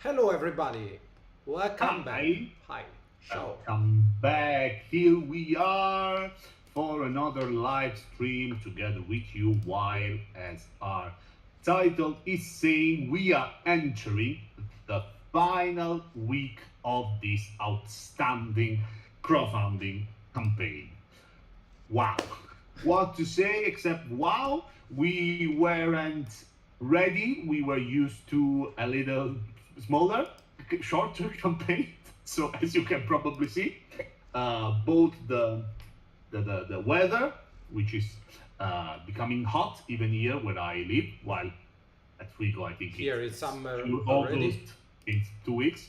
Hello, everybody. Welcome back. Hi, Hi. Ciao. welcome back. Here we are for another live stream together with you. While, as our title is saying, we are entering the final week of this outstanding crowdfunding campaign. Wow. What to say except wow? We weren't ready. We were used to a little smaller, shorter campaign. So as you can probably see, both the weather, which is becoming hot even here where I live, while at Rico I think Here it's summer August already. in 2 weeks.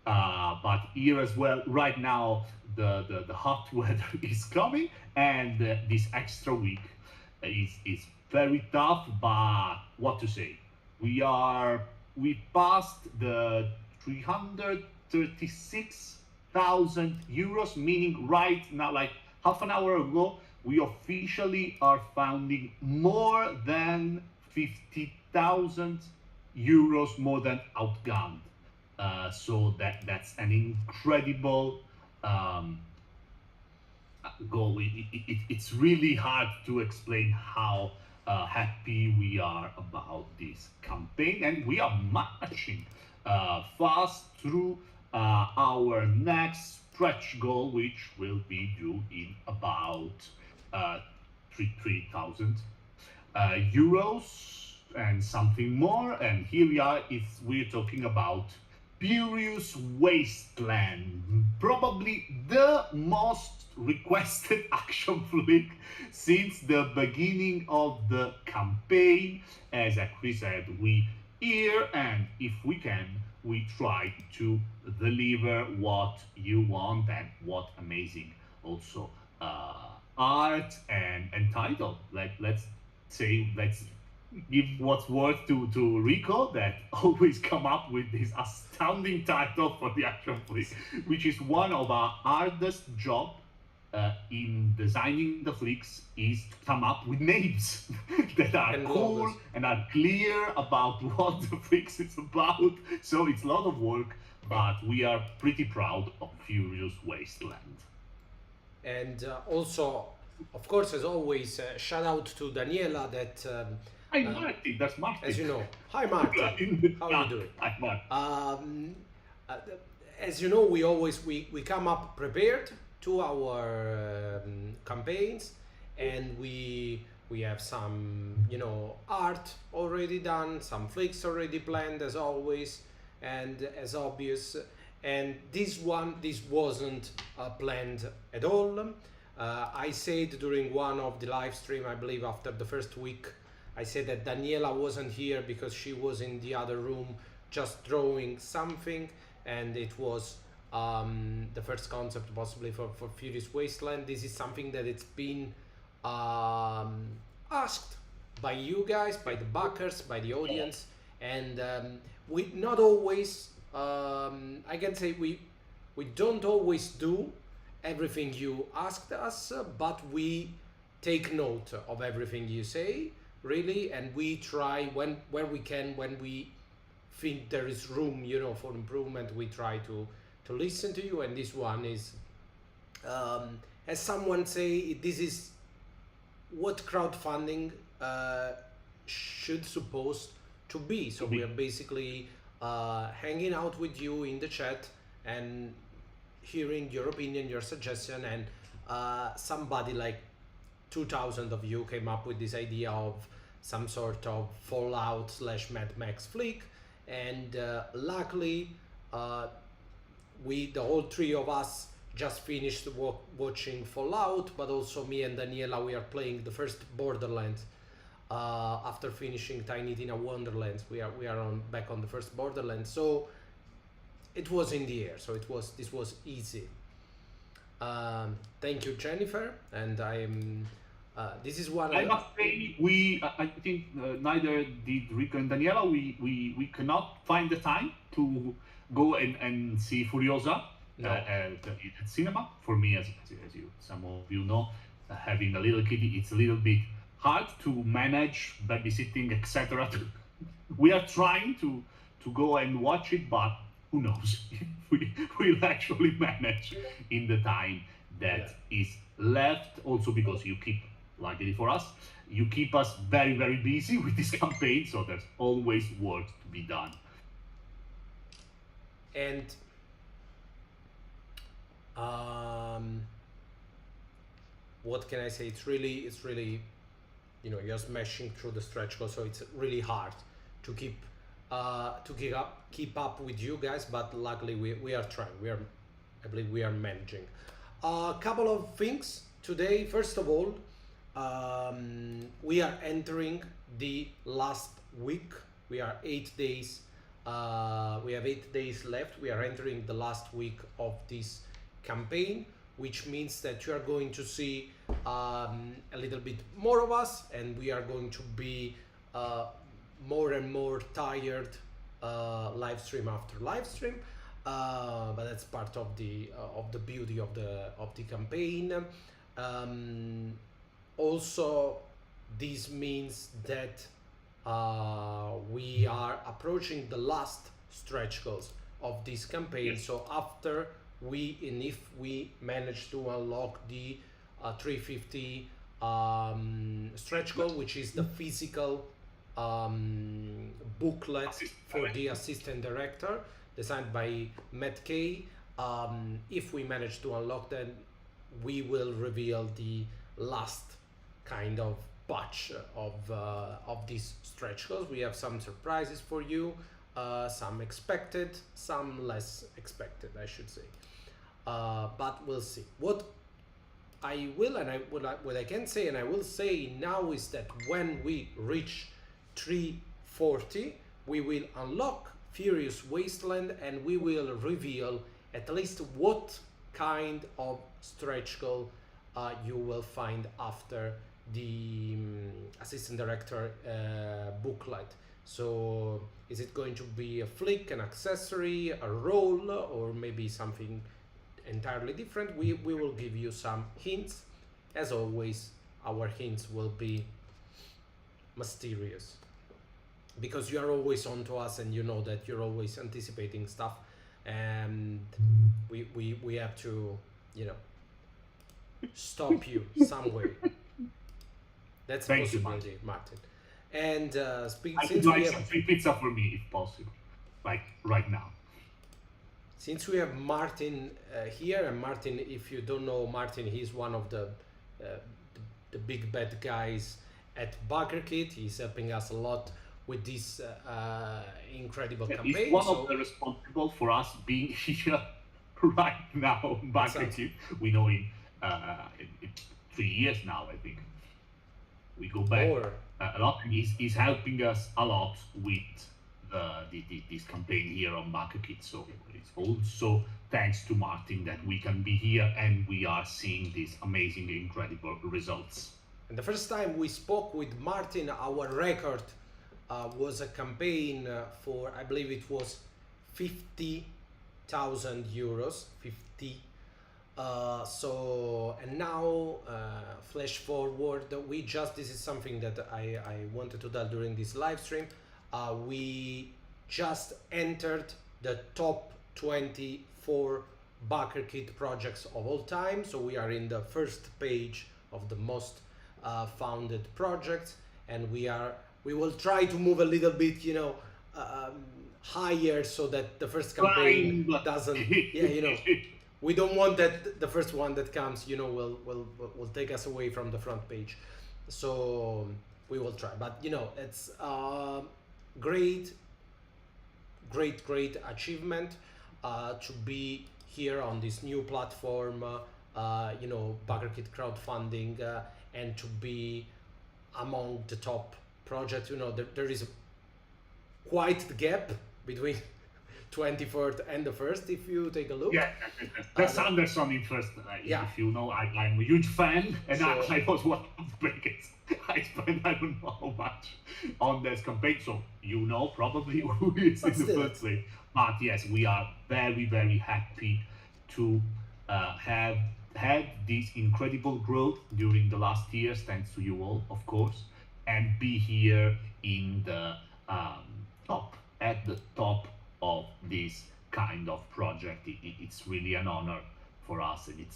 But here as well, right now, the hot weather is coming, and this extra week is very tough. But what to say? We passed the 336,000 euros, meaning right now, like half an hour ago, we officially are founding more than 50,000 euros more than Outgunned. So that's an incredible um, goal. It's really hard to explain how happy we are about this campaign, and we are marching fast through our next stretch goal, which will be due in about 3,000 euros and something more. And here we are, if we're talking about Furious Wasteland, probably the most requested action flick since the beginning of the campaign. As Chris said, we here, and if we can, we try to deliver what you want, and what amazing also art and title. Let's give what's worth to Rico, that always come up with this astounding title for the action flick, which is one of our hardest job in designing the flicks, is to come up with names that are And cool logos. and are clear about what the flicks is about. So it's a lot of work, but we are pretty proud of Furious Wasteland. And also, of course, as always, shout out to Daniela that, Hi uh, Martin, that's Martin. as you know, hi Martin, In the how are you chat. doing? Hi Martin. Uh, as you know, we come up prepared to our campaigns, and we have some art already done, some flicks already planned as always, and as obvious. And this wasn't planned at all. I said during one of the live stream, I believe after the first week, I said that Daniela wasn't here because she was in the other room just drawing something, and it was the first concept possibly for Furious Wasteland. This is something that it's been asked by you guys, by the backers, by the audience, and we not always. I can say we don't always do everything you asked us, but we take note of everything you say, really, and we try where we can, when we think there is room, for improvement. We try to listen to you, and this one is, as someone say, this is what crowdfunding should suppose to be. So we are basically hanging out with you in the chat and hearing your opinion, your suggestion, and somebody like 2,000 of you came up with this idea of some sort of Fallout / Mad Max flick, and luckily the whole three of us just finished watching Fallout, but also me and Daniela, we are playing the first Borderlands. After finishing Tiny Tina Wonderlands, we are back on the first Borderlands, so it was in the air. So this was easy. Thank you, Jennifer, and I am. This is one. I must say, I think neither did Rico and Daniela. We cannot find the time to go and see Furiosa No. at cinema. For me, as you, some of you know, having a little kid, it's a little bit hard to manage babysitting, etc. We are trying to to go and watch it, but who knows if we'll actually manage in the time that is left. Also because you keep, luckily for us, you keep us very, very busy with this campaign, so there's always work to be done. And what can I say? It's really, you're smashing through the stretch goal, so it's really hard to keep up with you guys. But luckily, we are trying. I believe we are managing. A couple of things today. First of all, we are entering the last week. We are 8 days. We have 8 days left. We are entering the last week of this campaign, which means that you are going to see a little bit more of us, and we are going to be more and more tired live stream after live stream. But that's part of the beauty of the campaign. Also, this means that we are approaching the last stretch goals of this campaign. Yes. So after if we manage to unlock the 350 stretch goal, which is the physical booklet for the assistant director designed by Matt Kay, if we manage to unlock that, we will reveal the last kind of batch of these stretch goals. We have some surprises for you, some expected, some less expected, I should say. But we'll see. What I can say, and I will say now, is that when we reach 340, we will unlock Furious Wasteland, and we will reveal at least what kind of stretch goal you will find after the assistant director booklet. So is it going to be a flick, an accessory, a role, or maybe something entirely different? We will give you some hints. As always, our hints will be mysterious, because you are always on to us, and you know that you're always anticipating stuff, and we have to, stop you some way. That's a Thank you, possibility, Martin. And I since would we like have some free pizza for me, if possible, like right now. Since we have Martin here, and Martin, if you don't know Martin, he's one of the big bad guys at Backerkit. He's helping us a lot with this incredible campaign. He's one of the responsible for us being here right now. Backerkit, we know him in 3 years now, I think. We go back a lot. He's helping us a lot with this campaign here on Backerkit. So it's also thanks to Martin that we can be here and we are seeing these amazing, incredible results. And the first time we spoke with Martin, our record was a campaign for, I believe it was 50,000 euros. 50. And now, flash forward, this is something that I wanted to tell during this live stream. We just entered the top 24 Backerkit projects of all time. So we are in the first page of the most founded projects, and we will try to move a little bit, higher, so that the first campaign doesn't, we don't want that the first one that comes, will take us away from the front page. So we will try, but it's great achievement to be here on this new platform, Backerkit crowdfunding, and to be among the top projects. There is quite the gap between 24th and the first, if you take a look. Yeah, that's Anderson in first. If you know, I'm a huge fan, and I was one of the biggest. I spent I don't know how much on this campaign, so probably who is in the first place. But yes, we are very, very happy to have had this incredible growth during the last years, thanks to you all, of course, and be here in the top at the top of this kind of project. It's really an honor for us, and it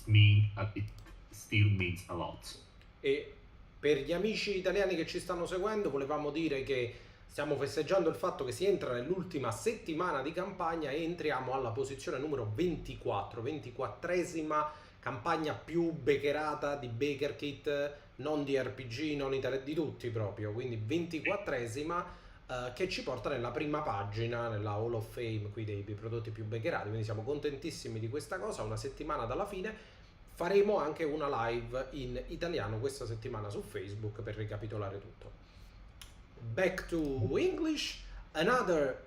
still means a lot. E per gli amici italiani che ci stanno seguendo, volevamo dire che stiamo festeggiando il fatto che si entra nell'ultima settimana di campagna e entriamo alla posizione numero 24, 24esima campagna più beccherata di Backerkit, non di RPG, non di tutti proprio, quindi 24esima, che ci porta nella prima pagina, nella Hall of Fame qui dei prodotti più beccherati, quindi siamo contentissimi di questa cosa. Una settimana dalla fine faremo anche una live in italiano questa settimana su Facebook per ricapitolare tutto. Back to English, another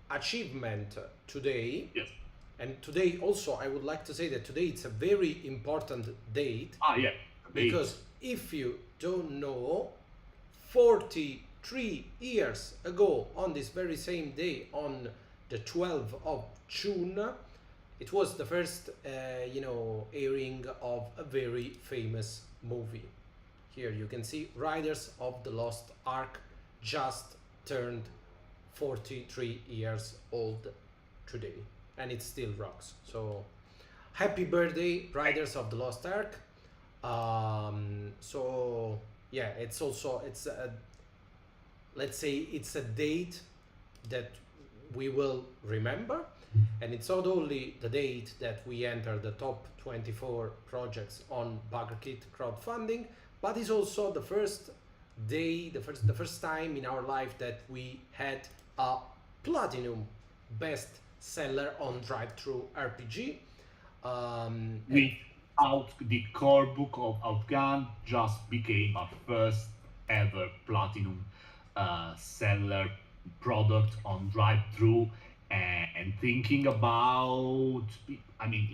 achievement today. Yes. And today also I would like to say that today it's a very important date. Yeah. Because if you don't know, 43 years ago on this very same day, on the 12th of June, it was the first airing of a very famous movie. Here you can see Riders of the Lost Ark just turned 43 years old today, and it still rocks. So happy birthday, Riders of the Lost Ark. So yeah, it's let's say it's a date that we will remember, and it's not only the date that we enter the top 24 projects on Backerkit crowdfunding, but it's also the first day, the first time in our life that we had a platinum bestseller on drive-thru RPG. The core book of Outgunned just became our first ever platinum seller product on drive-thru, and thinking about, I mean,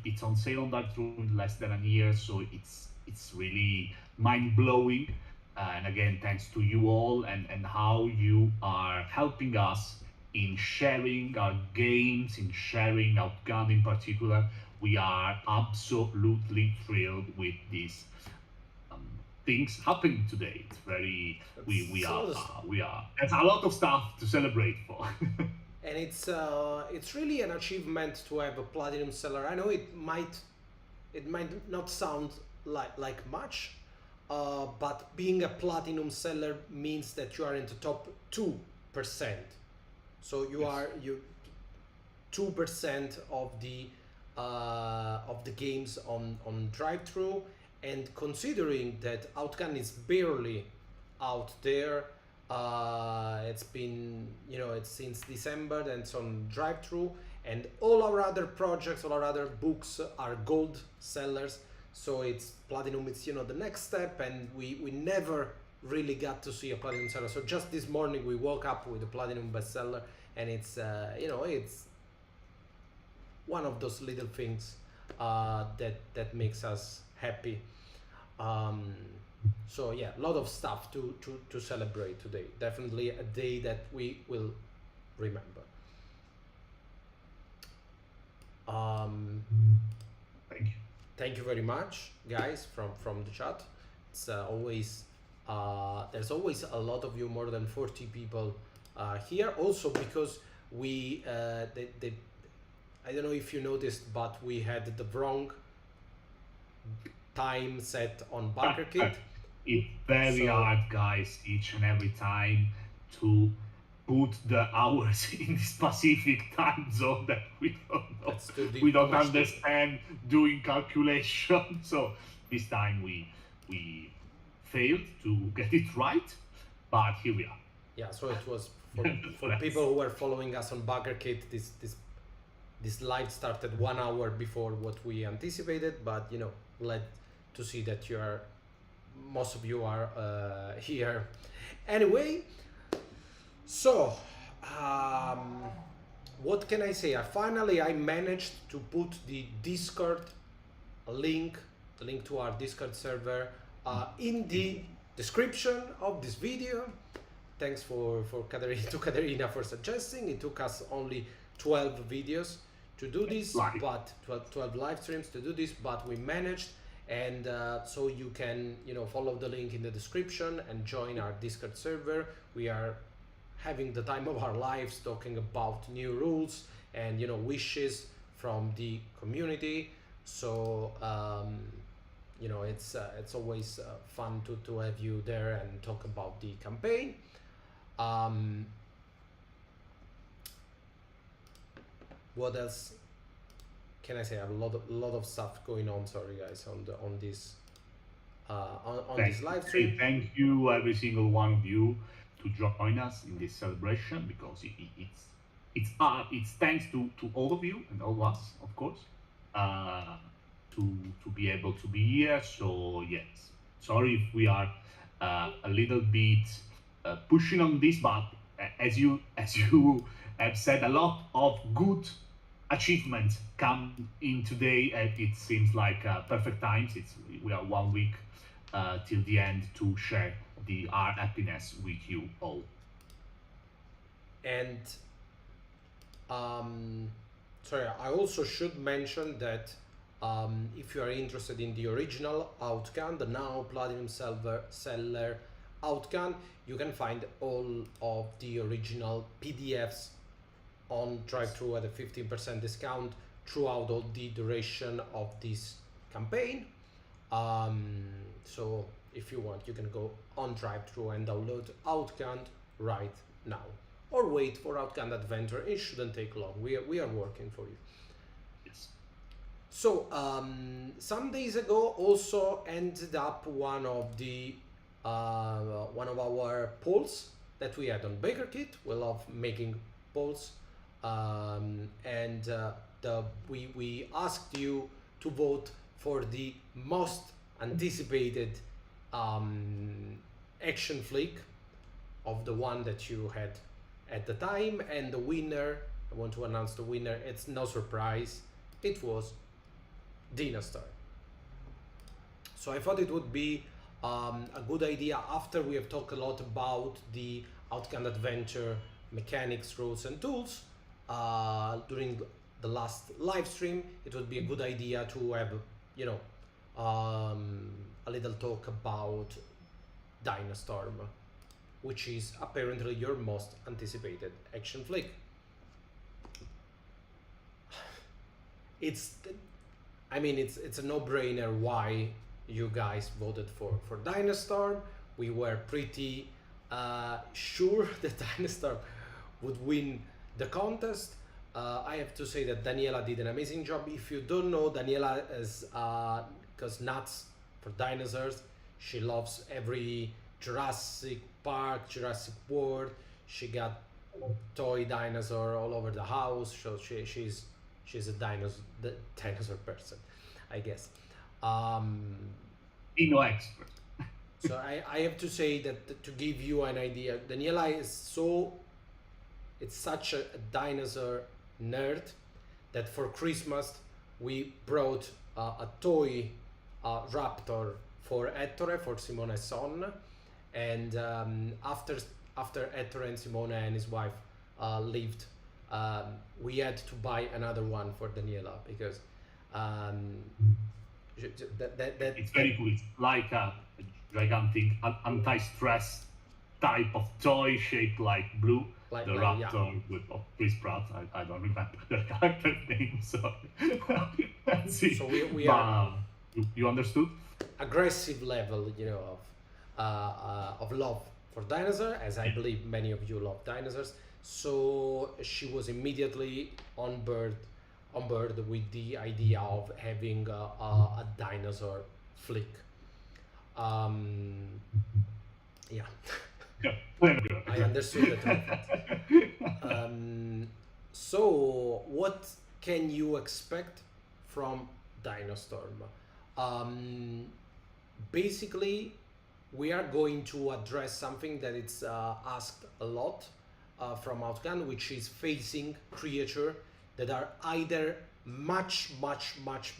it's on sale on drive-thru in less than a year, so it's really mind-blowing. And again, thanks to you all and how you are helping us in sharing our games, in sharing Outgunned in particular. We are absolutely thrilled with these things happening today. It's very, we are, there's a lot of stuff to celebrate for. And it's really an achievement to have a platinum seller. I know it might not sound like much, but being a platinum seller means that you are in the top 2%. So you 2% of the games on drive-thru, and considering that Outgunned is barely out there, it's been, it's since December and it's on drive-thru, and all our other projects, all our other books are gold sellers. So it's platinum, it's the next step, and we never really got to see a platinum seller. So just this morning we woke up with a platinum bestseller, and it's it's one of those little things that makes us happy. So yeah, a lot of stuff to celebrate today. Definitely a day that we will remember. Thank you very much, guys, from the chat. It's always there's always a lot of you, more than 40 people here. Also because we I don't know if you noticed, but we had the wrong time set on Backerkit. It's very hard, guys, each and every time to put the hours in the specific time zone that we don't know. We don't understand doing calculation. So this time we failed to get it right, but here we are. Yeah, so it was for people who were following us on Backerkit, this live started 1 hour before what we anticipated, but glad to see that most of you are here. Anyway, so what can I say? Finally I managed to put the Discord link, the link to our Discord server, in the description of this video. Thanks to Caterina for suggesting. It took us only 12 videos to do this, but 12 live streams to do this, but we managed. And so you can follow the link in the description and join our Discord server. We are having the time of our lives talking about new rules and wishes from the community. So it's always fun to have you there and talk about the campaign. What else can I say? I have a lot of stuff going on. Sorry guys, on this this live stream. Thank you every single one of you to join us in this celebration, because it's thanks to all of you and all of us, of course, to be able to be here. So yes, sorry if we are a little bit pushing on this, but as you have said, a lot of good achievements come in today, and it seems like perfect times. We are 1 week till the end to share our happiness with you all. And sorry, I also should mention that if you are interested in the original Outgunned, the now Platinum seller Outgunned, you can find all of the original PDFs on drive-thru at a 15% discount throughout all the duration of this campaign. So if you want, you can go on drive-thru and download Outgunned right now, or wait for Outgunned Adventure. It shouldn't take long. We are working for you. Yes. So some days ago also ended up one of our polls that we had on Backerkit. We love making polls, and we asked you to vote for the most anticipated action flick of the one that you had at the time, and the winner, I want to announce the winner, it's no surprise, it was Dino Storm. So I thought it would be a good idea, after we have talked a lot about the Outgunned Adventure mechanics, rules and tools during the last live stream, it would be a good idea to have a little talk about Dino Storm, which is apparently your most anticipated action flick. It's a no-brainer why you guys voted for Dino Storm. We were pretty sure that Dino Storm would win the contest. I have to say that Daniela did an amazing job. If you don't know, Daniela goes nuts for dinosaurs. She loves every Jurassic Park, Jurassic World. She got toy dinosaur all over the house. So she's a dinosaur person, I guess. Dino expert. So I have to say that, to give you an idea, Daniela is such a dinosaur nerd that for Christmas we brought a toy raptor for Ettore, for Simone's son, and after Ettore and Simone and his wife lived, we had to buy another one for Daniela, because it's very cool. It's like a gigantic anti-stress type of toy shaped like Blue, the raptor with Chris Pratt. I don't remember the character name, so let's see. So we are you understood? Aggressive level, of love for dinosaurs, as I believe many of you love dinosaurs. So she was immediately on board with the idea of having a dinosaur flick. Yeah. I understood that. So what can you expect from Dino Storm? Basically, we are going to address something that it's asked a lot from Outgunned, which is facing creatures that are either much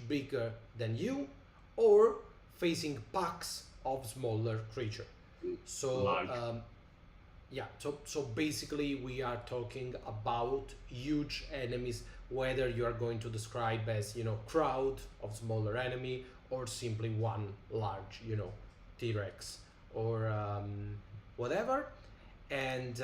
bigger than you, or facing packs of smaller creatures. So so basically we are talking about huge enemies, whether you are going to describe as crowd of smaller enemy, or simply one large T-Rex or whatever. And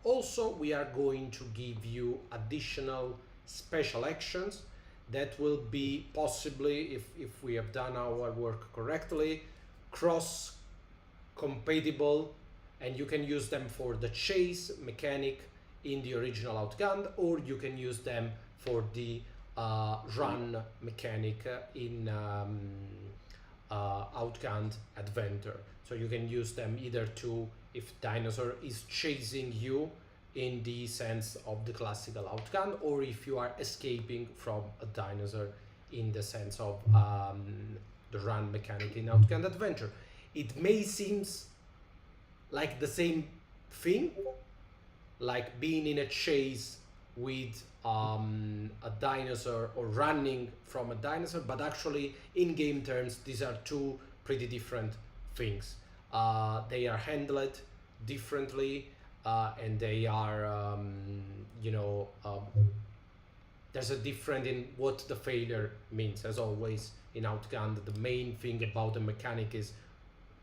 also we are going to give you additional special actions that will be possibly, if we have done our work correctly, cross compatible, and you can use them for the chase mechanic in the original Outgunned, or you can use them for the run mechanic in Outgunned Adventure. So you can use them either to, if dinosaur is chasing you in the sense of the classical Outgunned, or if you are escaping from a dinosaur in the sense of the run mechanic in Outgunned Adventure. It may seem like the same thing, like being in a chase with a dinosaur or running from a dinosaur, but actually in game terms these are two pretty different things. They are handled differently, and they are there's a difference in what the failure means. As always in Outgunned, the main thing about the mechanic is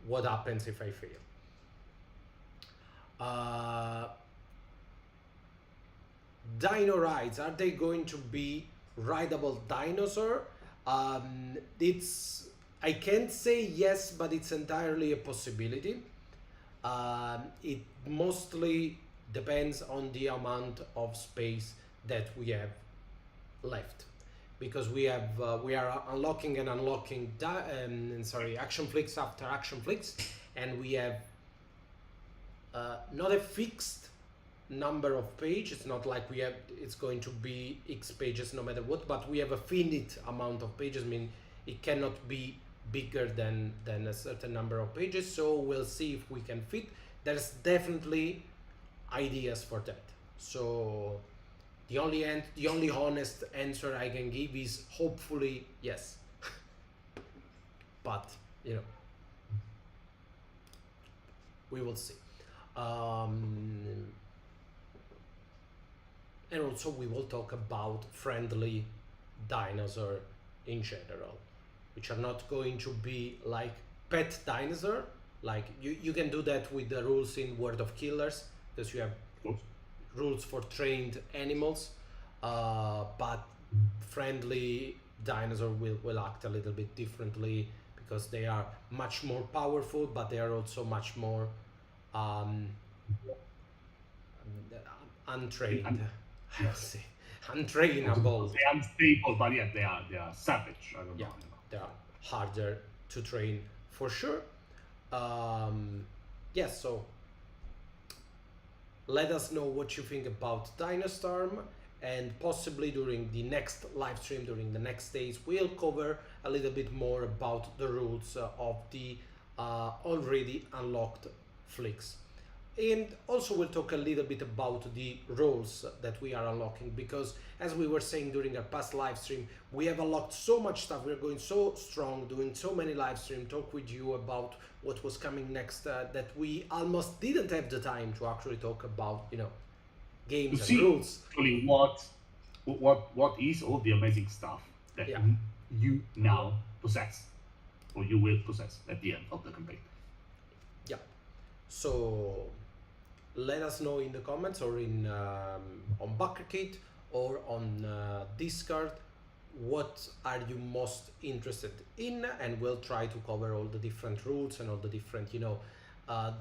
what happens if I fail. Dino rides, are they going to be rideable dinosaur? It's, I can't say yes, but it's entirely a possibility. It mostly depends on the amount of space that we have left, because we are unlocking and unlocking action flicks after action flicks, and we have not a fixed number of pages. It's not like we have, it's going to be X pages no matter what, but we have a finite amount of pages. I mean, it cannot be bigger than a certain number of pages, so we'll see if we can fit. There's definitely ideas for that, so the only honest answer I can give is hopefully yes. But we will see. And also we will talk about friendly dinosaur in general, which are not going to be like pet dinosaur. Like you can do that with the rules in World of Killers, because you have rules for trained animals, but friendly dinosaur will act a little bit differently, because they are much more powerful, but they are also much more untrained. Yes. Untrainable. They are unstable, but yeah, they are savage. I don't know. They are harder to train for sure. Yes, so let us know what you think about Dino Storm, and possibly during the next live stream, during the next days, we'll cover a little bit more about the rules of the already unlocked flicks. And also we'll talk a little bit about the roles that we are unlocking, because as we were saying during our past live stream, we have unlocked so much stuff. We're going so strong, doing so many live stream, talk with you about what was coming next, that we almost didn't have the time to actually talk about, games and rules. Actually, what is all the amazing stuff that you now possess, or you will possess at the end of the campaign. Yeah. So let us know in the comments, or in on Backerkit, or on Discord, what are you most interested in, and we'll try to cover all the different rules and all the different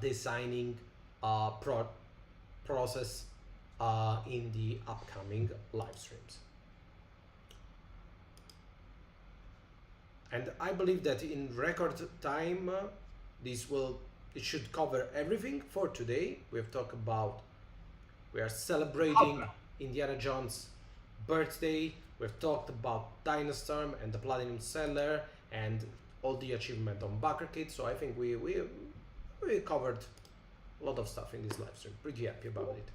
designing process in the upcoming live streams. And I believe that in record time it should cover everything for today. We've talked about, we are celebrating Indiana Jones' birthday. We've talked about Dino Storm and the Platinum Seller and all the achievement on Backerkit. So I think we covered a lot of stuff in this live stream. Pretty happy about it.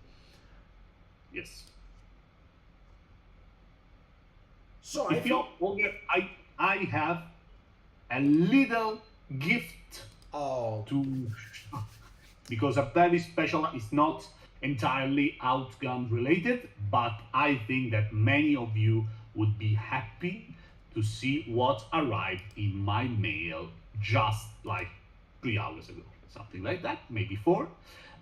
Yes. So if you forget, I have a little gift to, because a very special, it's not entirely Outgunned related, but I think that many of you would be happy to see what arrived in my mail just like 3 hours ago. something like that, maybe 4.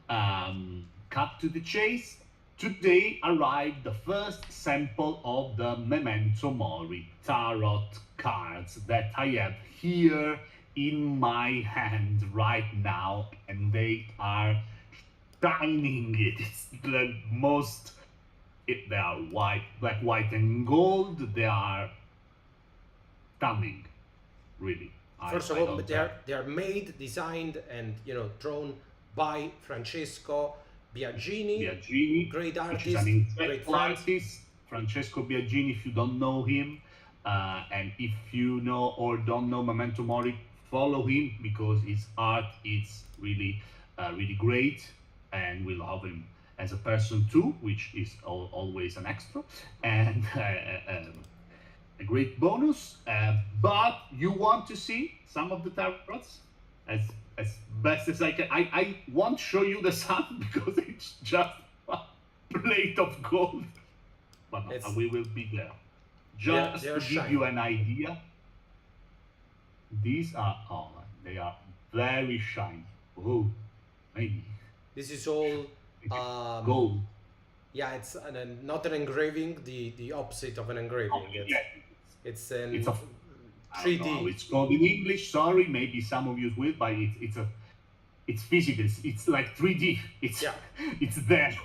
Cut to the chase. Today arrived the first sample of the Memento Mori tarot cards that I have here in my hand right now, and they are shining. It's the most. They are white, black, white, and gold. They are stunning, really. First of all, they are made, designed, and drawn by Francesco Biagini, great artist, which is an great incredible artist. Francesco Biagini, if you don't know him, and if you know or don't know Memento Mori, follow him, because his art is really, really great, and we love him as a person too, which is always an extra, and a great bonus. But you want to see some of the tarots as best as I can. I won't show you the sun because it's just a plate of gold, but we will be there. Just to give you an idea, these are, they are very shiny. Oh, maybe. This is all gold. Yeah, it's not an engraving, the opposite of an engraving. It's a 3D. It's called in English. Sorry, maybe some of you will, but it's physical. It's like 3D. It's there.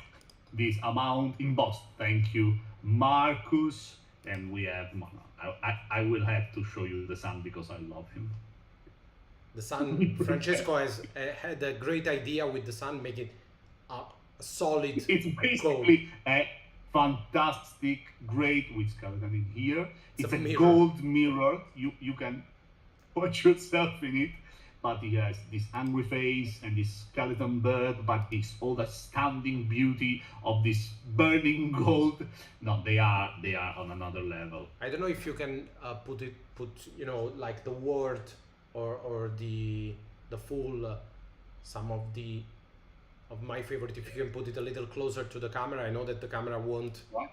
This amount embossed. Thank you, Marcus. And we have. I will have to show you the sun because I love him. The sun. Francesco has had a great idea with the sun, making a solid. It's basically a fantastic, great with skeleton in here. It's a gold mirror. You can put yourself in it, but it has this angry face and this skeleton bird, but it's all the standing beauty of this burning gold. No, they are on another level. I don't know if you can put like the word or the full some of my favorite. If you can put it a little closer to the camera. I know that the camera won't. What?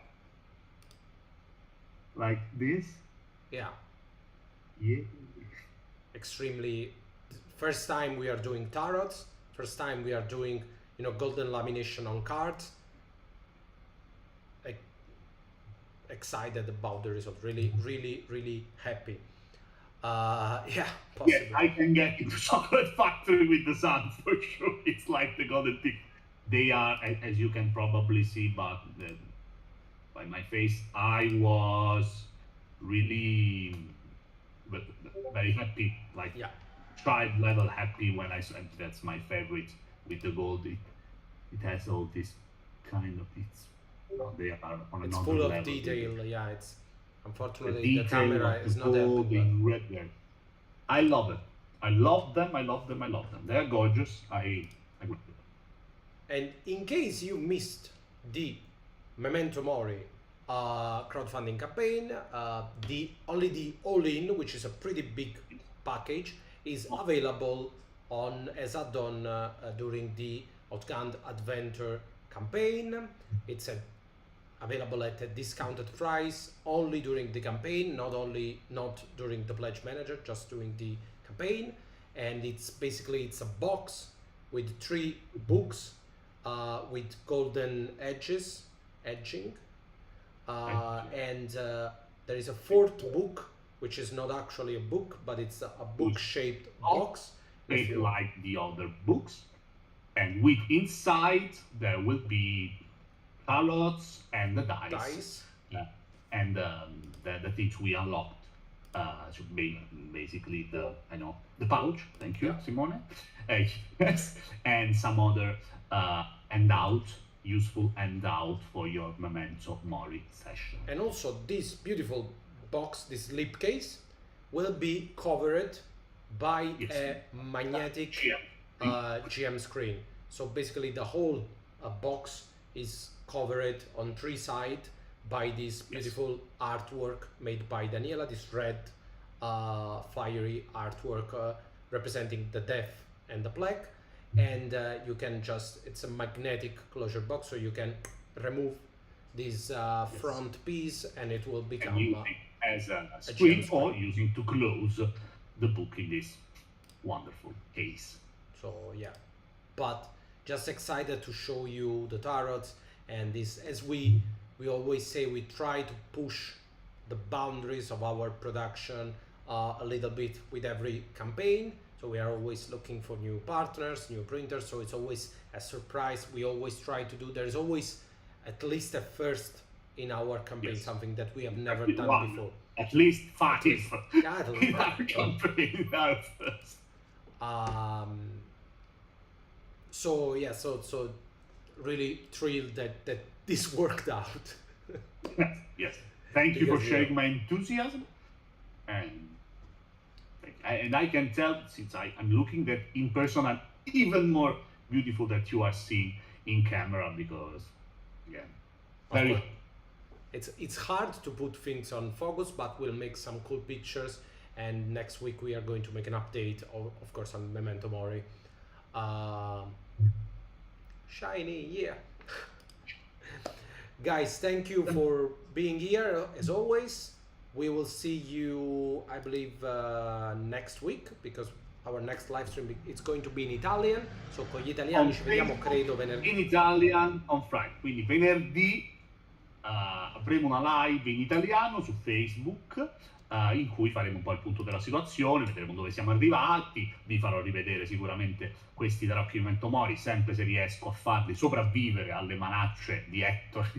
Like this? Yeah. Yeah. Extremely. First time we are doing tarots. First time we are doing golden lamination on cards. Excited about the result. Really, really, really happy. Yeah, possibly. Yeah, I can get into chocolate factory with the sun for sure. It's like the golden thing. They are, as you can probably see, by my face, I was really very happy, like tribe level happy when I saw. That's my favorite with the gold. It has all this kind of they are on it's another full of level. Detail. Yeah, it's unfortunately the camera is not happy. I love it. I love them. I love them. I love them. They're gorgeous. I agree. And in case you missed the Memento Mori crowdfunding campaign, only the all-in, which is a pretty big package, is available as add-on during the Outgunned Adventure campaign. It's available at a discounted price only during the campaign, not during the Pledge Manager, just during the campaign. And it's a box with 3 books with golden edging, and there is a 4th book, which is not actually a book, but it's a book-shaped box. Like the other books, and with inside there will be tarots and the dice. And the things we unlocked should be basically the pouch. Thank you, Simone. Yes, and some other useful handout for your Memento Mori session. And also this beautiful box, this slip case, will be covered by a magnetic GM screen. So basically the whole box is covered on 3 sides by this beautiful artwork made by Daniela, this red fiery artwork representing the death and the plague. And you can it's a magnetic closure box, so you can remove this front piece and it will become as a screen, or using to close the book in this wonderful case. So yeah, but just excited to show you the tarots, and this, as we always say, we try to push the boundaries of our production a little bit with every campaign. So we are always looking for new partners, new printers. So it's always a surprise. We always try to do. There's always at least a first in our campaign, Yes. something that we have never At done one. before. At least 5 Yeah, at least in our five. campaign are first. So yeah, so really thrilled that this worked out. Yes. Thank you for Because, sharing my enthusiasm. And I can tell, since I'm looking, that in person I'm even more beautiful that you are seeing in camera, because yeah, very. Of course. It's hard to put things on focus, but we'll make some cool pictures. And next week we are going to make an update, of course, on Memento Mori. Shiny, yeah. Guys, thank you for being here as always. We will see you, I believe, next week, because our next live stream it's going to be in Italian. So con gli italiani On ci vediamo, Facebook, credo, venerdì. in Italian on Friday. Quindi venerdì avremo una live in italiano su Facebook, in cui faremo un po' il punto della situazione, vedremo dove siamo arrivati, vi farò rivedere sicuramente questi tarocchi di Memento Mori, sempre se riesco a farli sopravvivere alle manacce di Hector,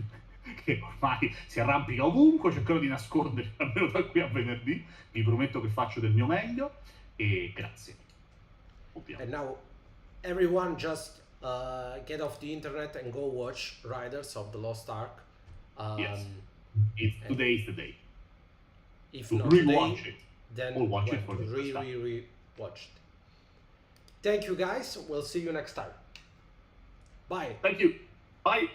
che ormai si arrampica ovunque. Cercherò di nasconderli almeno da qui a venerdì, vi prometto che faccio del mio meglio, e grazie. And now, everyone, just get off the internet and go watch Riders of the Lost Ark. Yes, today is the day. If To not rewatch today, it. then Or watch it for the re first time. watch it. Thank you, guys. We'll see you next time. Bye. Thank you. Bye.